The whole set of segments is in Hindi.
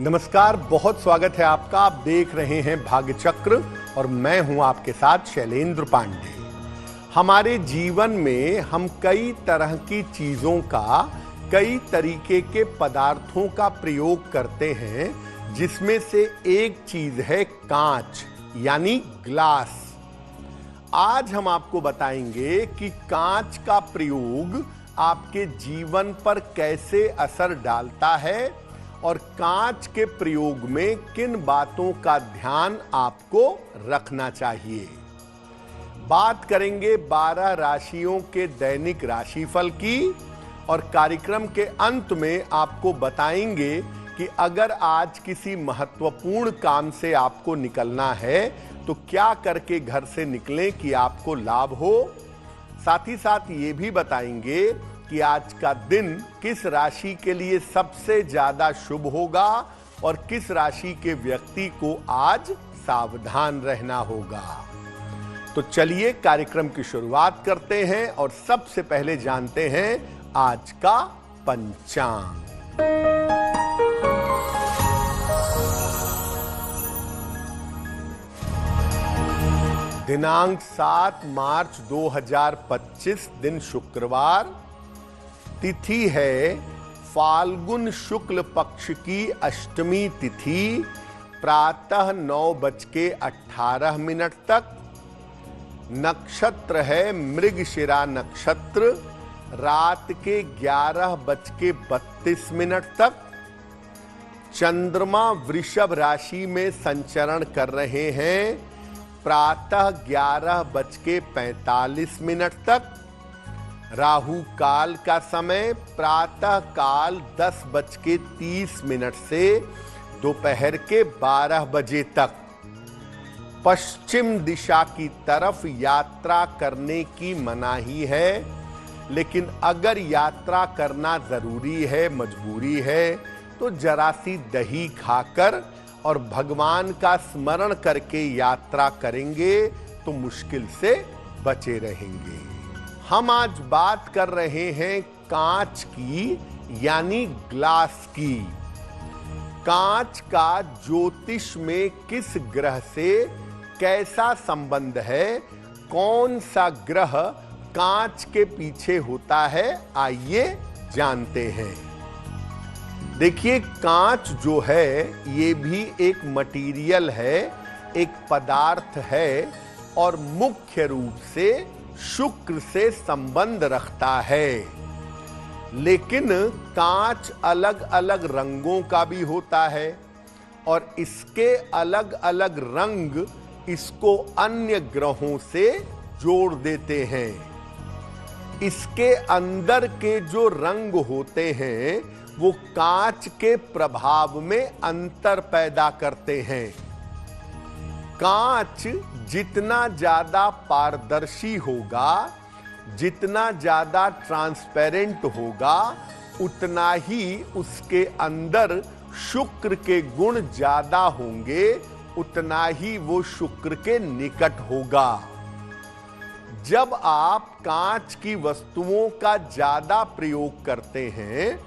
नमस्कार, बहुत स्वागत है आपका। आप देख रहे हैं भाग्य चक्र और मैं हूं आपके साथ शैलेंद्र पांडे। हमारे जीवन में हम कई तरह की चीजों का, कई तरीके के पदार्थों का प्रयोग करते हैं, जिसमें से एक चीज है कांच यानी ग्लास। आज हम आपको बताएंगे कि कांच का प्रयोग आपके जीवन पर कैसे असर डालता है और कांच के प्रयोग में किन बातों का ध्यान आपको रखना चाहिए। बात करेंगे 12 राशियों के दैनिक राशिफल की और कार्यक्रम के अंत में आपको बताएंगे कि अगर आज किसी महत्वपूर्ण काम से आपको निकलना है तो क्या करके घर से निकलें कि आपको लाभ हो। साथ ही साथ ये भी बताएंगे कि आज का दिन किस राशि के लिए सबसे ज्यादा शुभ होगा और किस राशि के व्यक्ति को आज सावधान रहना होगा। तो चलिए कार्यक्रम की शुरुआत करते हैं और सबसे पहले जानते हैं आज का पंचांग। दिनांक 7 मार्च 2025, दिन शुक्रवार, तिथि है फाल्गुन शुक्ल पक्ष की अष्टमी तिथि, प्रातः 9:18 तक। नक्षत्र है मृगशिरा नक्षत्र, रात के 11:32 तक। चंद्रमा वृषभ राशि में संचरण कर रहे हैं, प्रातः 11:45 तक। राहु काल का समय प्रातः काल 10:30 से दोपहर के 12 बजे तक। पश्चिम दिशा की तरफ यात्रा करने की मनाही है, लेकिन अगर यात्रा करना जरूरी है, मजबूरी है, तो जरा सी दही खाकर और भगवान का स्मरण करके यात्रा करेंगे तो मुश्किल से बचे रहेंगे। हम आज बात कर रहे हैं कांच की यानी ग्लास की। कांच का ज्योतिष में किस ग्रह से कैसा संबंध है, कौन सा ग्रह कांच के पीछे होता है, आइए जानते हैं। देखिए, कांच जो है ये भी एक मटेरियल है, एक पदार्थ है और मुख्य रूप से शुक्र से संबंध रखता है। लेकिन कांच अलग अलग रंगों का भी होता है और इसके अलग अलग रंग इसको अन्य ग्रहों से जोड़ देते हैं। इसके अंदर के जो रंग होते हैं वो कांच के प्रभाव में अंतर पैदा करते हैं। कांच जितना ज्यादा पारदर्शी होगा, जितना ज्यादा ट्रांसपेरेंट होगा, उतना ही उसके अंदर शुक्र के गुण ज्यादा होंगे, उतना ही वो शुक्र के निकट होगा। जब आप कांच की वस्तुओं का ज्यादा प्रयोग करते हैं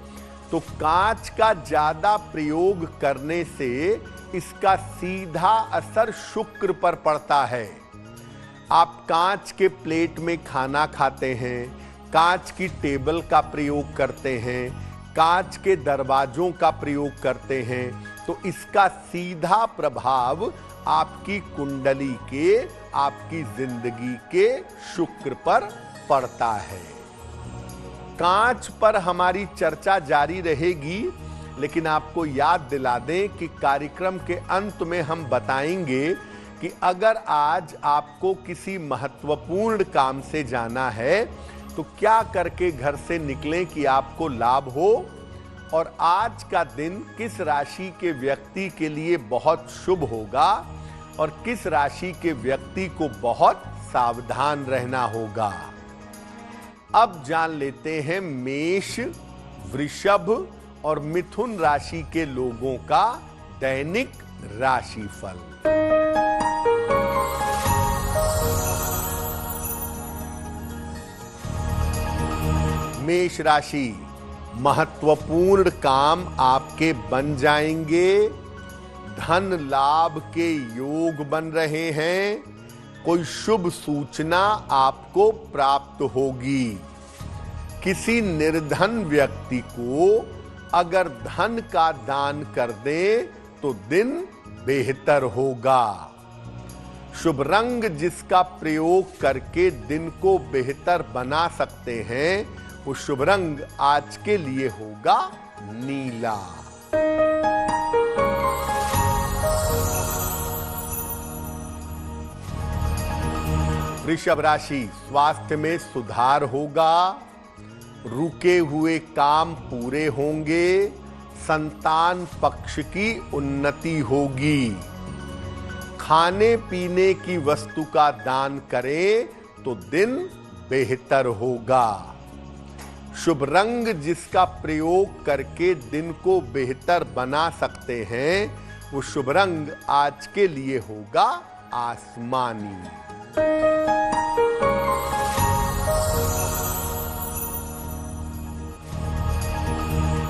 तो कांच का ज्यादा प्रयोग करने से इसका सीधा असर शुक्र पर पड़ता है। आप कांच के प्लेट में खाना खाते हैं, कांच की टेबल का प्रयोग करते हैं, कांच के दरवाजों का प्रयोग करते हैं, तो इसका सीधा प्रभाव आपकी कुंडली के, आपकी जिंदगी के शुक्र पर पड़ता है। कांच पर हमारी चर्चा जारी रहेगी, लेकिन आपको याद दिला दें कि कार्यक्रम के अंत में हम बताएंगे कि अगर आज आपको किसी महत्वपूर्ण काम से जाना है तो क्या करके घर से निकलें कि आपको लाभ हो, और आज का दिन किस राशि के व्यक्ति के लिए बहुत शुभ होगा और किस राशि के व्यक्ति को बहुत सावधान रहना होगा। अब जान लेते हैं मेष, वृषभ और मिथुन राशि के लोगों का दैनिक राशिफल। मेष राशि, महत्वपूर्ण काम आपके बन जाएंगे, धन लाभ के योग बन रहे हैं, कोई शुभ सूचना आपको प्राप्त होगी। किसी निर्धन व्यक्ति को अगर धन का दान कर दें तो दिन बेहतर होगा। शुभ रंग जिसका प्रयोग करके दिन को बेहतर बना सकते हैं, वो शुभ रंग आज के लिए होगा नीला। वृषभ राशि, स्वास्थ्य में सुधार होगा, रुके हुए काम पूरे होंगे, संतान पक्ष की उन्नति होगी। खाने पीने की वस्तु का दान करें तो दिन बेहतर होगा। शुभ रंग जिसका प्रयोग करके दिन को बेहतर बना सकते हैं, वो शुभ रंग आज के लिए होगा आसमानी।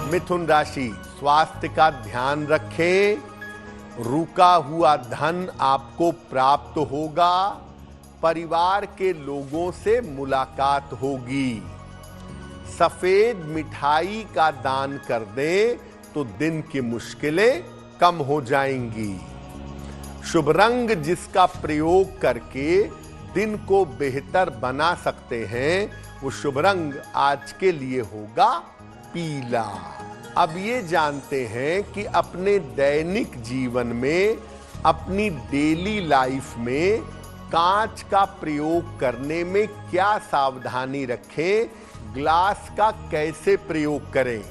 मिथुन राशि, स्वास्थ्य का ध्यान रखें, रुका हुआ धन आपको प्राप्त होगा, परिवार के लोगों से मुलाकात होगी। सफेद मिठाई का दान कर दें तो दिन की मुश्किलें कम हो जाएंगी। शुभ रंग जिसका प्रयोग करके दिन को बेहतर बना सकते हैं, वो शुभ रंग आज के लिए होगा पीला। अब ये जानते हैं कि अपने दैनिक जीवन में, अपनी डेली लाइफ में कांच का प्रयोग करने में क्या सावधानी रखें, ग्लास का कैसे प्रयोग करें।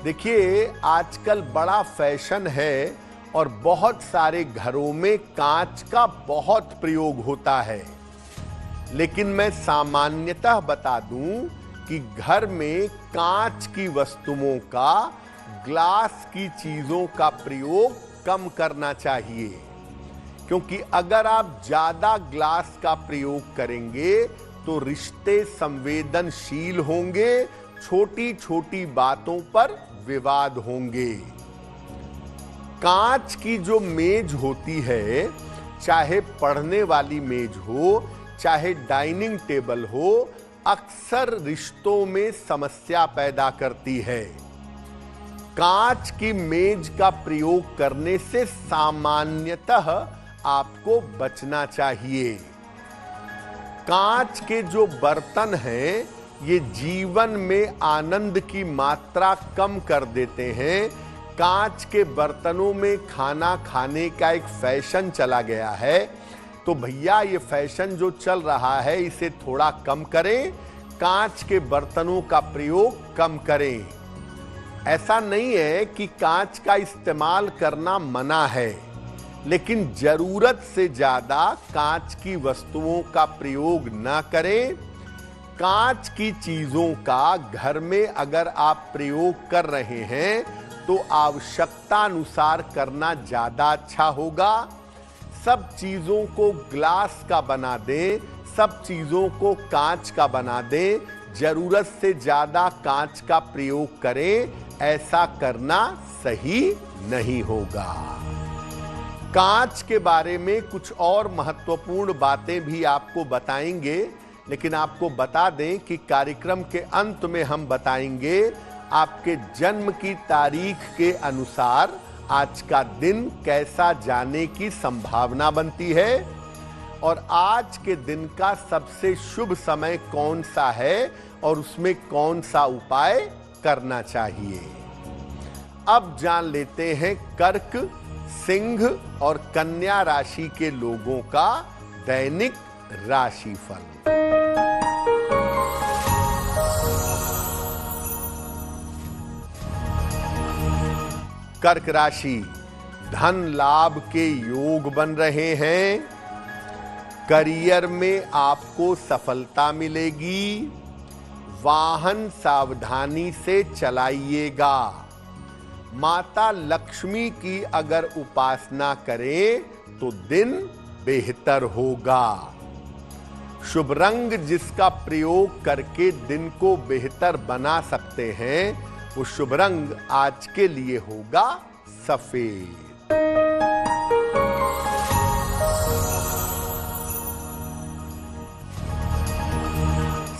देखिए, आजकल बड़ा फैशन है और बहुत सारे घरों में कांच का बहुत प्रयोग होता है, लेकिन मैं सामान्यतः बता दूं कि घर में कांच की वस्तुओं का, ग्लास की चीजों का प्रयोग कम करना चाहिए, क्योंकि अगर आप ज्यादा ग्लास का प्रयोग करेंगे तो रिश्ते संवेदनशील होंगे, छोटी छोटी बातों पर विवाद होंगे। कांच की जो मेज होती है, चाहे पढ़ने वाली मेज हो, चाहे डाइनिंग टेबल हो, अक्सर रिश्तों में समस्या पैदा करती है। कांच की मेज का प्रयोग करने से सामान्यतः आपको बचना चाहिए। कांच के जो बर्तन हैं, ये जीवन में आनंद की मात्रा कम कर देते हैं। कांच के बर्तनों में खाना खाने का एक फैशन चला गया है, तो भैया ये फैशन जो चल रहा है इसे थोड़ा कम करें, कांच के बर्तनों का प्रयोग कम करें। ऐसा नहीं है कि कांच का इस्तेमाल करना मना है, लेकिन जरूरत से ज्यादा कांच की वस्तुओं का प्रयोग ना करें। कांच की चीजों का घर में अगर आप प्रयोग कर रहे हैं तो आवश्यकता अनुसार करना ज्यादा अच्छा होगा। सब चीजों को ग्लास का बना दें, सब चीजों को कांच का बना दें, जरूरत से ज्यादा कांच का प्रयोग करें, ऐसा करना सही नहीं होगा। कांच के बारे में कुछ और महत्वपूर्ण बातें भी आपको बताएंगे, लेकिन आपको बता दें कि कार्यक्रम के अंत में हम बताएंगे आपके जन्म की तारीख के अनुसार आज का दिन कैसा जाने की संभावना बनती है और आज के दिन का सबसे शुभ समय कौन सा है और उसमें कौन सा उपाय करना चाहिए। अब जान लेते हैं कर्क, सिंह और कन्या राशि के लोगों का दैनिक राशिफल। कर्क राशि, धन लाभ के योग बन रहे हैं, करियर में आपको सफलता मिलेगी, वाहन सावधानी से चलाइएगा। माता लक्ष्मी की अगर उपासना करें तो दिन बेहतर होगा। शुभ रंग जिसका प्रयोग करके दिन को बेहतर बना सकते हैं, वो शुभ रंग आज के लिए होगा सफेद।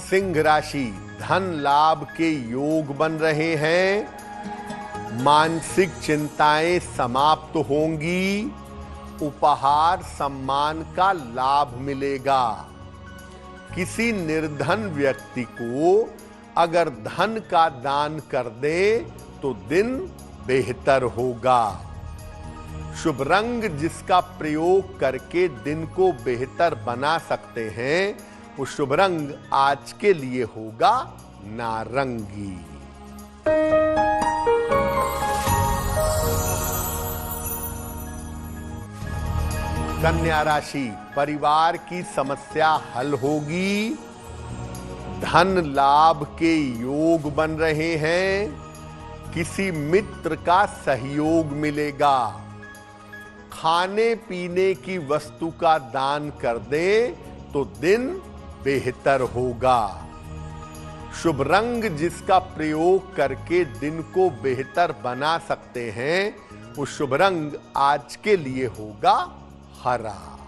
सिंह राशि, धन लाभ के योग बन रहे हैं, मानसिक चिंताएं समाप्त होंगी, उपहार सम्मान का लाभ मिलेगा। किसी निर्धन व्यक्ति को अगर धन का दान कर दे तो दिन बेहतर होगा। शुभ रंग जिसका प्रयोग करके दिन को बेहतर बना सकते हैं, वो शुभ रंग आज के लिए होगा नारंगी। कन्या राशि, परिवार की समस्या हल होगी, धन लाभ के योग बन रहे हैं, किसी मित्र का सहयोग मिलेगा। खाने पीने की वस्तु का दान कर दे तो दिन बेहतर होगा। शुभ रंग जिसका प्रयोग करके दिन को बेहतर बना सकते हैं, वो शुभ रंग आज के लिए होगा हरा।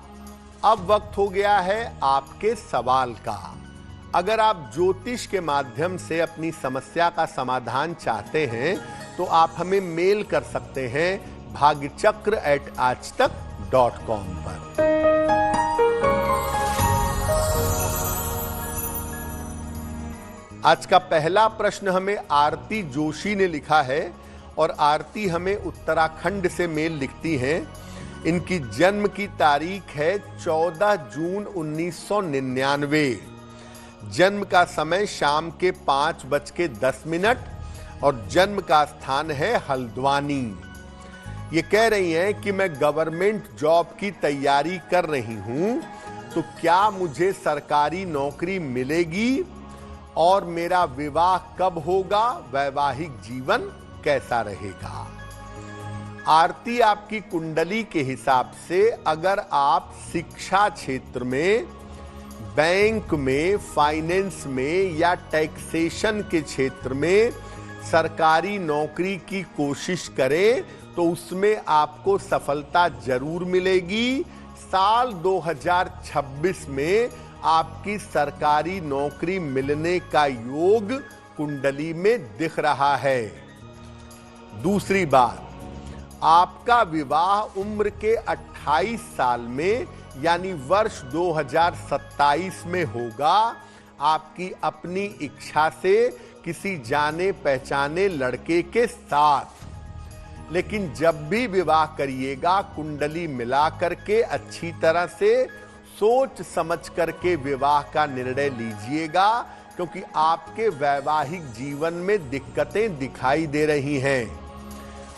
अब वक्त हो गया है आपके सवाल का। अगर आप ज्योतिष के माध्यम से अपनी समस्या का समाधान चाहते हैं तो आप हमें मेल कर सकते हैं bhagyachakra@aajtak.com पर। आज का पहला प्रश्न हमें आरती जोशी ने लिखा है और आरती हमें उत्तराखंड से मेल लिखती हैं। इनकी जन्म की तारीख है 14 जून 1999। जन्म का समय शाम के 5:10 और जन्म का स्थान है हल्द्वानी। ये कह रही हैं कि मैं गवर्नमेंट जॉब की तैयारी कर रही हूं, तो क्या मुझे सरकारी नौकरी मिलेगी और मेरा विवाह कब होगा, वैवाहिक जीवन कैसा रहेगा। आरती, आपकी कुंडली के हिसाब से अगर आप शिक्षा क्षेत्र में, बैंक में, फाइनेंस में या टैक्सेशन के क्षेत्र में सरकारी नौकरी की कोशिश करें तो उसमें आपको सफलता जरूर मिलेगी। साल 2026 में आपकी सरकारी नौकरी मिलने का योग कुंडली में दिख रहा है। दूसरी बात, आपका विवाह उम्र के 28 साल में यानी वर्ष 2027 में होगा, आपकी अपनी इच्छा से किसी जाने पहचाने लड़के के साथ। लेकिन जब भी विवाह करिएगा कुंडली मिला करके अच्छी तरह से सोच समझ करके विवाह का निर्णय लीजिएगा, क्योंकि आपके वैवाहिक जीवन में दिक्कतें दिखाई दे रही हैं।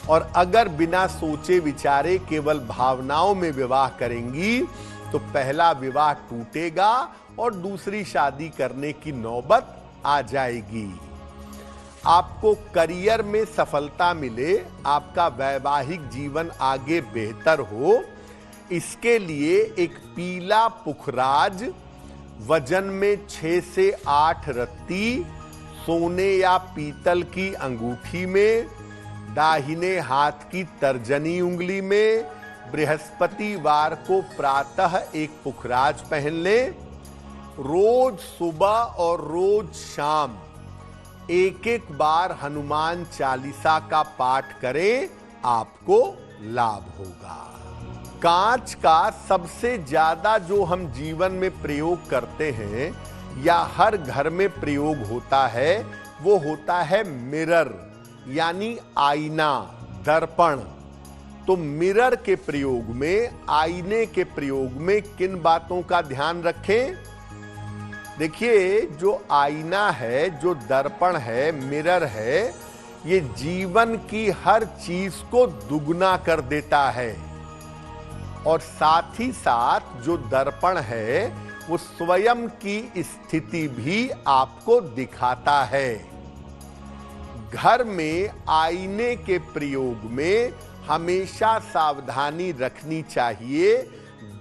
और अगर बिना सोचे विचारे केवल भावनाओं में विवाह करेंगी तो पहला विवाह टूटेगा और दूसरी शादी करने की नौबत आ जाएगी। आपको करियर में सफलता मिले, आपका वैवाहिक जीवन आगे बेहतर हो, इसके लिए एक पीला पुखराज वजन में 6 से 8 रत्ती सोने या पीतल की अंगूठी में, दाहिने हाथ की तर्जनी उंगली में बृहस्पतिवार को प्रातः एक पुखराज पहन लें। रोज सुबह और रोज शाम एक बार हनुमान चालीसा का पाठ करें, आपको लाभ होगा। कांच का सबसे ज्यादा जो हम जीवन में प्रयोग करते हैं या हर घर में प्रयोग होता है, वो होता है मिरर यानी आईना, दर्पण। तो मिरर के प्रयोग में, आईने के प्रयोग में किन बातों का ध्यान रखें? देखिए, जो आईना है, जो दर्पण है, मिरर है, ये जीवन की हर चीज को दुगना कर देता है। और साथ ही साथ जो दर्पण है वो स्वयं की स्थिति भी आपको दिखाता है। घर में आईने के प्रयोग में हमेशा सावधानी रखनी चाहिए।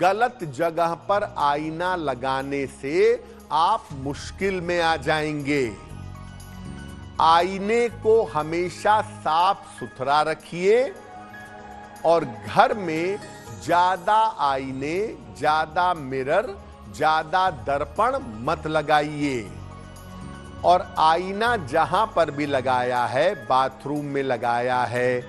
गलत जगह पर आईना लगाने से आप मुश्किल में आ जाएंगे। आईने को हमेशा साफ सुथरा रखिए और घर में ज्यादा आईने, ज्यादा मिरर, ज्यादा दर्पण मत लगाइए। और आईना जहां पर भी लगाया है, बाथरूम में लगाया है,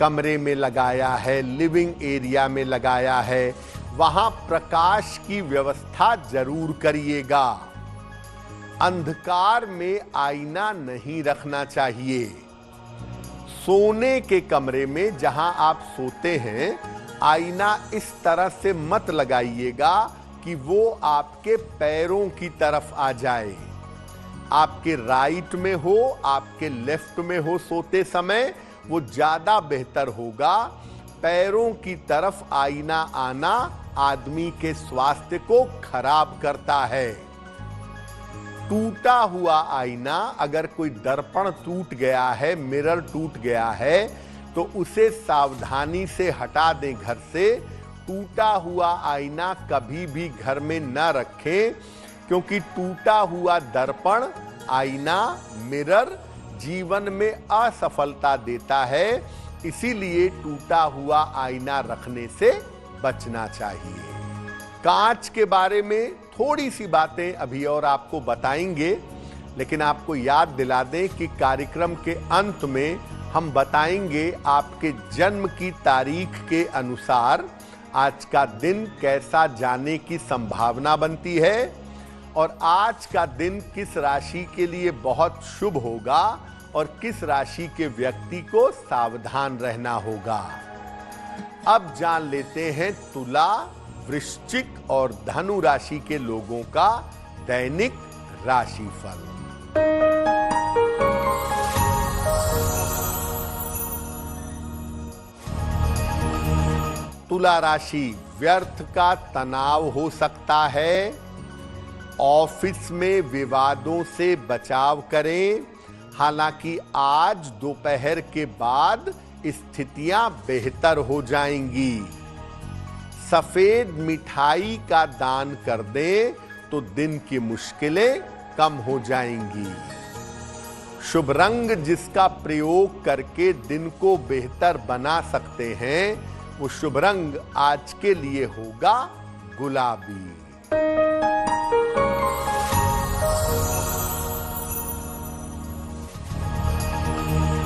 कमरे में लगाया है, लिविंग एरिया में लगाया है, वहां प्रकाश की व्यवस्था जरूर करिएगा। अंधकार में आईना नहीं रखना चाहिए। सोने के कमरे में जहां आप सोते हैं, आईना इस तरह से मत लगाइएगा कि वो आपके पैरों की तरफ आ जाए। आपके राइट में हो, आपके लेफ्ट में हो सोते समय, वो ज्यादा बेहतर होगा। पैरों की तरफ आईना आना आदमी के स्वास्थ्य को खराब करता है। टूटा हुआ आईना, अगर कोई दर्पण टूट गया है, मिरर टूट गया है, तो उसे सावधानी से हटा दें घर से। टूटा हुआ आईना कभी भी घर में न रखें, क्योंकि टूटा हुआ दर्पण, आईना, मिरर जीवन में असफलता देता है। इसीलिए टूटा हुआ आईना रखने से बचना चाहिए। कांच के बारे में थोड़ी सी बातें अभी और आपको बताएंगे, लेकिन आपको याद दिला दें कि कार्यक्रम के अंत में हम बताएंगे आपके जन्म की तारीख के अनुसार आज का दिन कैसा जाने की संभावना बनती है और आज का दिन किस राशि के लिए बहुत शुभ होगा और किस राशि के व्यक्ति को सावधान रहना होगा। अब जान लेते हैं तुला, वृश्चिक और धनु राशि के लोगों का दैनिक राशिफल। तुला राशि, व्यर्थ का तनाव हो सकता है। ऑफिस में विवादों से बचाव करें। हालांकि आज दोपहर के बाद स्थितियां बेहतर हो जाएंगी। सफेद मिठाई का दान कर दें तो दिन की मुश्किलें कम हो जाएंगी। शुभ रंग जिसका प्रयोग करके दिन को बेहतर बना सकते हैं, वो शुभ रंग आज के लिए होगा गुलाबी।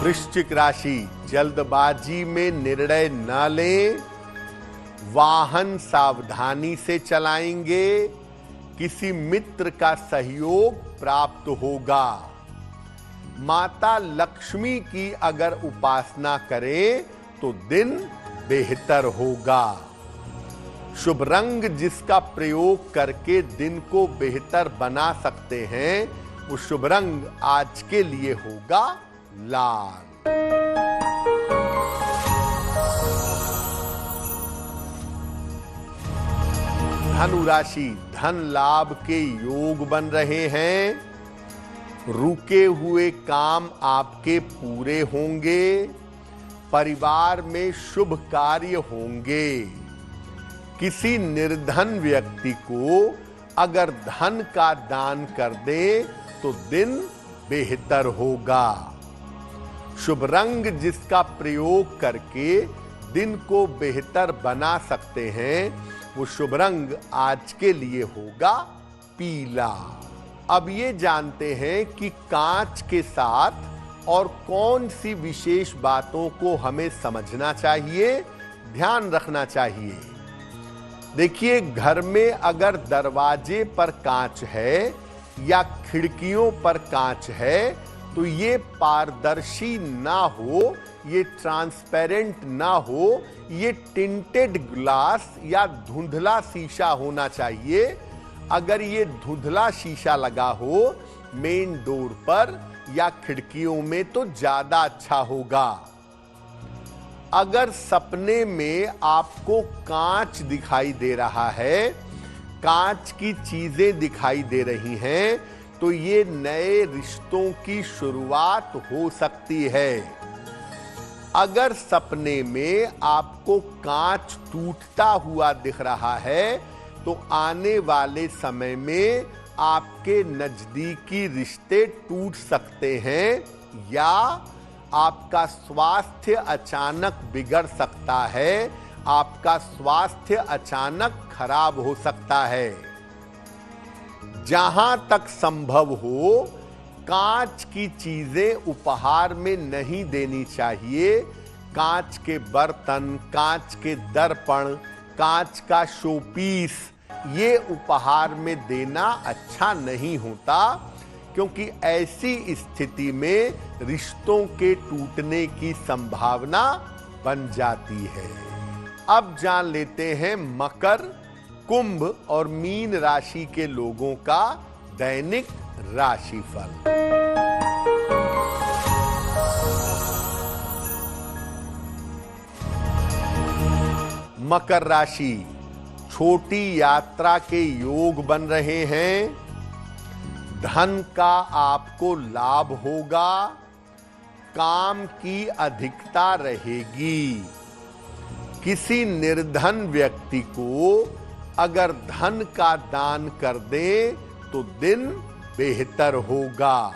वृश्चिक राशि, जल्दबाजी में निर्णय न लें। वाहन सावधानी से चलाएंगे। किसी मित्र का सहयोग प्राप्त होगा। माता लक्ष्मी की अगर उपासना करें तो दिन बेहतर होगा। शुभ रंग जिसका प्रयोग करके दिन को बेहतर बना सकते हैं, वो शुभ रंग आज के लिए होगा लाल। धनु राशि, धन लाभ के योग बन रहे हैं। रुके हुए काम आपके पूरे होंगे। परिवार में शुभ कार्य होंगे। किसी निर्धन व्यक्ति को अगर धन का दान कर दे तो दिन बेहतर होगा। शुभ रंग जिसका प्रयोग करके दिन को बेहतर बना सकते हैं, वो शुभ रंग आज के लिए होगा पीला। अब ये जानते हैं कि कांच के साथ और कौन सी विशेष बातों को हमें समझना चाहिए, ध्यान रखना चाहिए। देखिए, घर में अगर दरवाजे पर कांच है या खिड़कियों पर कांच है, तो ये पारदर्शी ना हो, ये ट्रांसपेरेंट ना हो, ये टिंटेड ग्लास या धुंधला शीशा होना चाहिए। अगर ये धुंधला शीशा लगा हो मेन डोर पर या खिड़कियों में तो ज्यादा अच्छा होगा। अगर सपने में आपको कांच दिखाई दे रहा है, कांच की चीजें दिखाई दे रही हैं, तो ये नए रिश्तों की शुरुआत हो सकती है। अगर सपने में आपको कांच टूटता हुआ दिख रहा है तो आने वाले समय में आपके नजदीकी रिश्ते टूट सकते हैं या आपका स्वास्थ्य अचानक बिगड़ सकता है, आपका स्वास्थ्य अचानक खराब हो सकता है। जहां तक संभव हो कांच की चीजें उपहार में नहीं देनी चाहिए। कांच के बर्तन, कांच के दर्पण, कांच का शोपीस, ये उपहार में देना अच्छा नहीं होता, क्योंकि ऐसी स्थिति में रिश्तों के टूटने की संभावना बन जाती है। अब जान लेते हैं मकर, कुंभ और मीन राशि के लोगों का दैनिक राशिफल। मकर राशि, छोटी यात्रा के योग बन रहे हैं। धन का आपको लाभ होगा। काम की अधिकता रहेगी। किसी निर्धन व्यक्ति को अगर धन का दान कर दें तो दिन बेहतर होगा।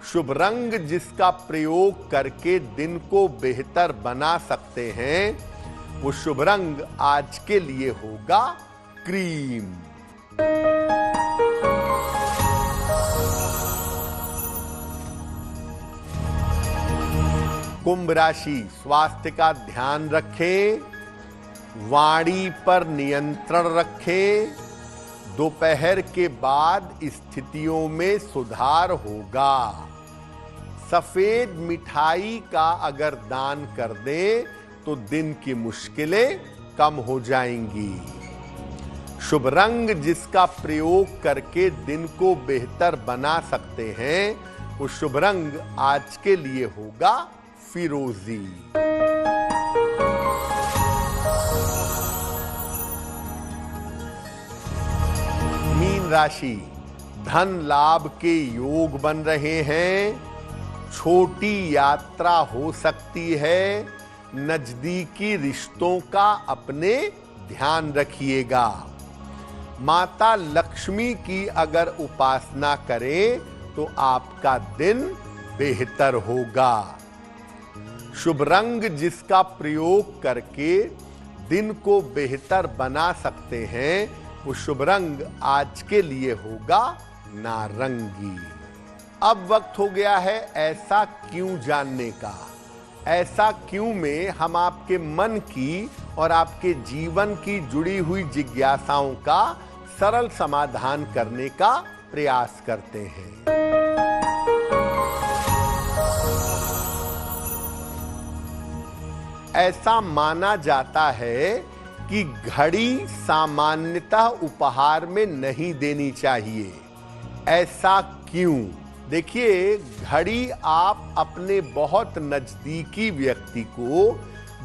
शुभ रंग जिसका प्रयोग करके दिन को बेहतर बना सकते हैं, वो शुभ रंग आज के लिए होगा क्रीम। कुंभ राशि, स्वास्थ्य का ध्यान रखें, वाणी पर नियंत्रण रखें। दोपहर के बाद स्थितियों में सुधार होगा। सफेद मिठाई का अगर दान कर दें तो दिन की मुश्किलें कम हो जाएंगी। शुभ रंग जिसका प्रयोग करके दिन को बेहतर बना सकते हैं, वो शुभ रंग आज के लिए होगा फिरोजी। मीन राशि, धन लाभ के योग बन रहे हैं। छोटी यात्रा हो सकती है। नजदीकी रिश्तों का अपने ध्यान रखिएगा। माता लक्ष्मी की अगर उपासना करें तो आपका दिन बेहतर होगा। शुभ रंग जिसका प्रयोग करके दिन को बेहतर बना सकते हैं, वो शुभ रंग आज के लिए होगा नारंगी। अब वक्त हो गया है ऐसा क्यों जानने का। ऐसा क्यों में हम आपके मन की और आपके जीवन की जुड़ी हुई जिज्ञासाओं का सरल समाधान करने का प्रयास करते हैं। ऐसा माना जाता है कि घड़ी सामान्यतः उपहार में नहीं देनी चाहिए। ऐसा क्यों? देखिए, घड़ी आप अपने बहुत नजदीकी व्यक्ति को,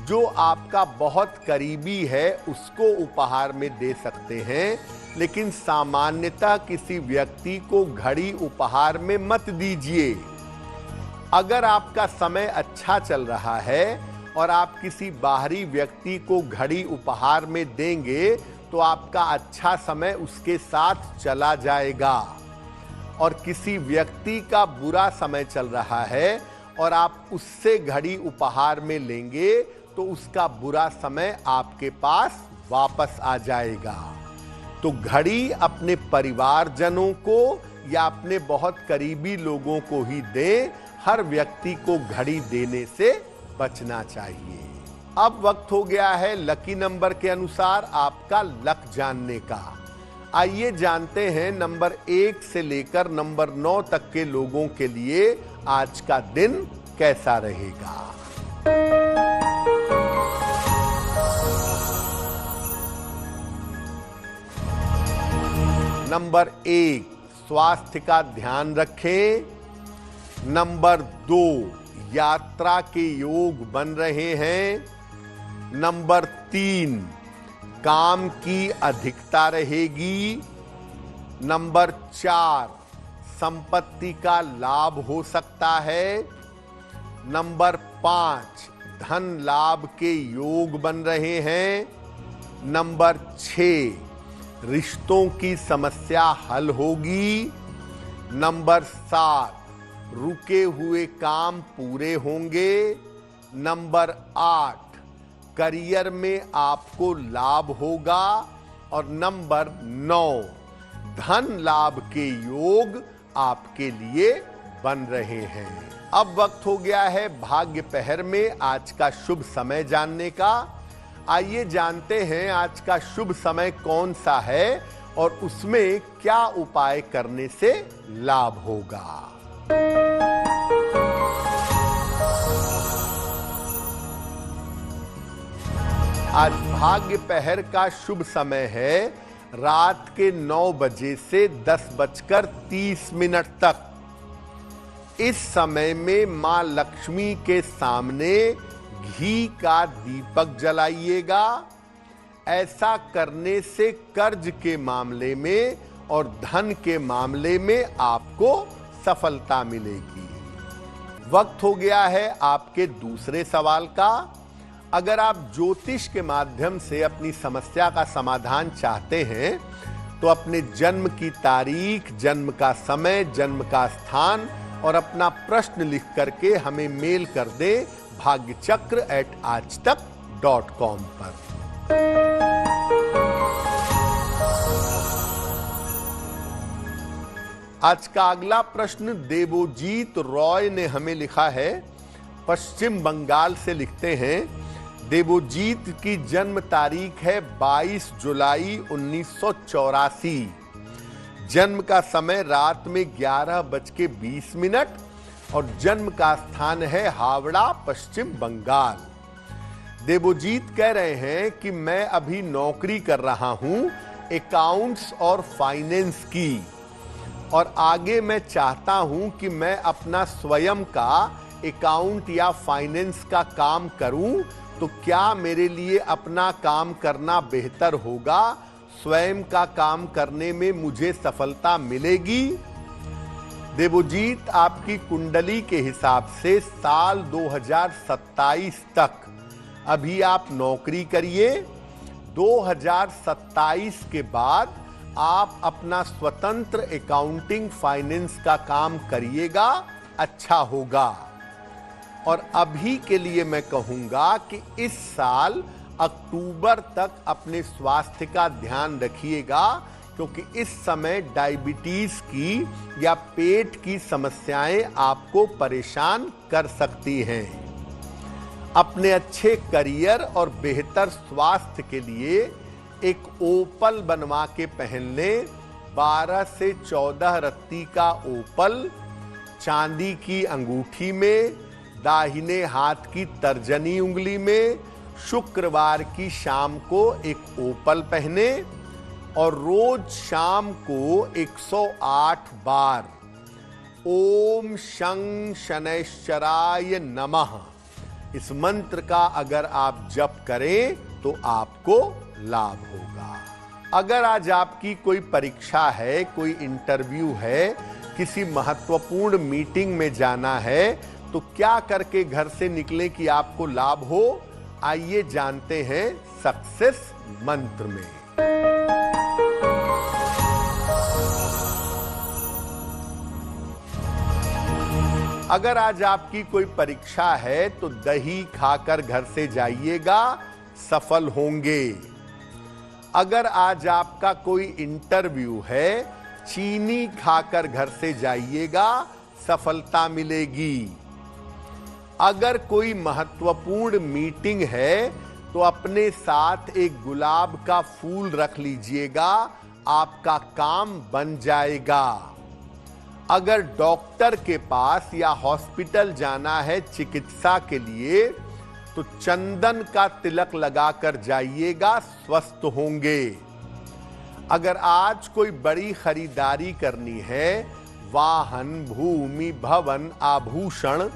जो आपका बहुत करीबी है, उसको उपहार में दे सकते हैं, लेकिन सामान्यतः किसी व्यक्ति को घड़ी उपहार में मत दीजिए। अगर आपका समय अच्छा चल रहा है और आप किसी बाहरी व्यक्ति को घड़ी उपहार में देंगे तो आपका अच्छा समय उसके साथ चला जाएगा। और किसी व्यक्ति का बुरा समय चल रहा है और आप उससे घड़ी उपहार में लेंगे तो उसका बुरा समय आपके पास वापस आ जाएगा। तो घड़ी अपने परिवारजनों को या अपने बहुत करीबी लोगों को ही दें। हर व्यक्ति को घड़ी देने से बचना चाहिए। अब वक्त हो गया है लकी नंबर के अनुसार आपका लक जानने का। आइए जानते हैं नंबर 1 से लेकर नंबर 9 तक के लोगों के लिए आज का दिन कैसा रहेगा। नंबर 1, स्वास्थ्य का ध्यान रखें। नंबर 2, यात्रा के योग बन रहे हैं। नंबर 3, काम की अधिकता रहेगी। नंबर 4, संपत्ति का लाभ हो सकता है। नंबर 5 धन लाभ के योग बन रहे हैं। नंबर 6 रिश्तों की समस्या हल होगी। नंबर 7 रुके हुए काम पूरे होंगे। नंबर 8 करियर में आपको लाभ होगा। और नंबर 9 धन लाभ के योग आपके लिए बन रहे हैं। अब वक्त हो गया है भाग्य पहर में आज का शुभ समय जानने का। आइए जानते हैं आज का शुभ समय कौन सा है और उसमें क्या उपाय करने से लाभ होगा। आज भाग्य पहर का शुभ समय है रात के 9 बजे से 10:30 तक। इस समय में मां लक्ष्मी के सामने घी का दीपक जलाइएगा। ऐसा करने से कर्ज के मामले में और धन के मामले में आपको सफलता मिलेगी। वक्त हो गया है आपके दूसरे सवाल का। अगर आप ज्योतिष के माध्यम से अपनी समस्या का समाधान चाहते हैं तो अपने जन्म की तारीख, जन्म का समय, जन्म का स्थान और अपना प्रश्न लिख करके हमें मेल कर दें bhagyachakra@aajtak.com पर। आज का अगला प्रश्न देवोजीत रॉय ने हमें लिखा है। पश्चिम बंगाल से लिखते हैं। देवोजीत की जन्म तारीख है 22 जुलाई 1984। जन्म का समय रात में 11:20 और जन्म का स्थान है हावड़ा, पश्चिम बंगाल। देवोजीत कह रहे हैं कि मैं अभी नौकरी कर रहा हूं अकाउंट्स और फाइनेंस की, और आगे मैं चाहता हूं कि मैं अपना स्वयं का अकाउंट या फाइनेंस का काम करूं, तो क्या मेरे लिए अपना काम करना बेहतर होगा? स्वयं का काम करने में मुझे सफलता मिलेगी? देवोजीत, आपकी कुंडली के हिसाब से साल 2027 तक अभी आप नौकरी करिए। 2027 के बाद आप अपना स्वतंत्र अकाउंटिंग फाइनेंस का काम करिएगा, अच्छा होगा। और अभी के लिए मैं कहूंगा कि इस साल अक्टूबर तक अपने स्वास्थ्य का ध्यान रखिएगा, क्योंकि इस समय डायबिटीज की या पेट की समस्याएं आपको परेशान कर सकती हैं। अपने अच्छे करियर और बेहतर स्वास्थ्य के लिए एक ओपल बनवा के पहन लें। 12 से 14 रत्ती का ओपल चांदी की अंगूठी में, दाहिने हाथ की तर्जनी उंगली में, शुक्रवार की शाम को एक ओपल पहने और रोज शाम को 108 बार ओम शं शनैश्चराय नमः इस मंत्र का अगर आप जप करें तो आपको लाभ होगा। अगर आज आपकी कोई परीक्षा है, कोई इंटरव्यू है, किसी महत्वपूर्ण मीटिंग में जाना है, तो क्या करके घर से निकले कि आपको लाभ हो? आइए जानते हैं सक्सेस मंत्र में। अगर आज आपकी कोई परीक्षा है तो दही खाकर घर से जाइएगा, सफल होंगे। अगर आज आपका कोई इंटरव्यू है, चीनी खाकर घर से जाइएगा, सफलता मिलेगी। अगर कोई महत्वपूर्ण मीटिंग है तो अपने साथ एक गुलाब का फूल रख लीजिएगा, आपका काम बन जाएगा। अगर डॉक्टर के पास या हॉस्पिटल जाना है चिकित्सा के लिए तो चंदन का तिलक लगाकर जाइएगा, स्वस्थ होंगे। अगर आज कोई बड़ी खरीदारी करनी है, वाहन, भूमि, भवन, आभूषण,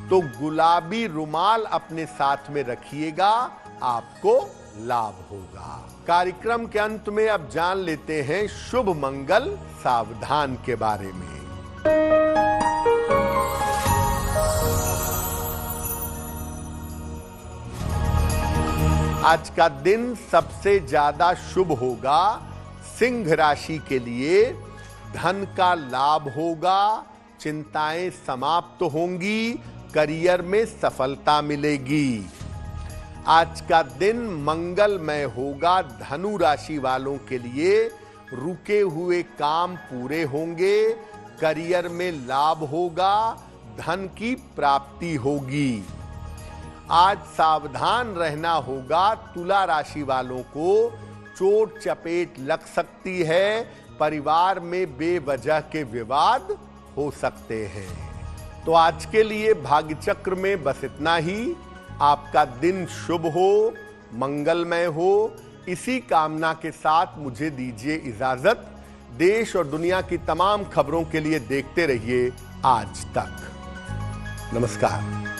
तो गुलाबी रुमाल अपने साथ में रखिएगा, आपको लाभ होगा। कार्यक्रम के अंत में अब जान लेते हैं शुभ मंगल सावधान के बारे में। आज का दिन सबसे ज्यादा शुभ होगा सिंह राशि के लिए। धन का लाभ होगा, चिंताएं समाप्त होंगी, करियर में सफलता मिलेगी। आज का दिन मंगलमय होगा धनु राशि वालों के लिए। रुके हुए काम पूरे होंगे, करियर में लाभ होगा, धन की प्राप्ति होगी। आज सावधान रहना होगा तुला राशि वालों को, चोट चपेट लग सकती है, परिवार में बेवजह के विवाद हो सकते हैं। तो आज के लिए भाग्य चक्र में बस इतना ही। आपका दिन शुभ हो, मंगलमय हो, इसी कामना के साथ मुझे दीजिए इजाजत। देश और दुनिया की तमाम खबरों के लिए देखते रहिए आज तक। नमस्कार।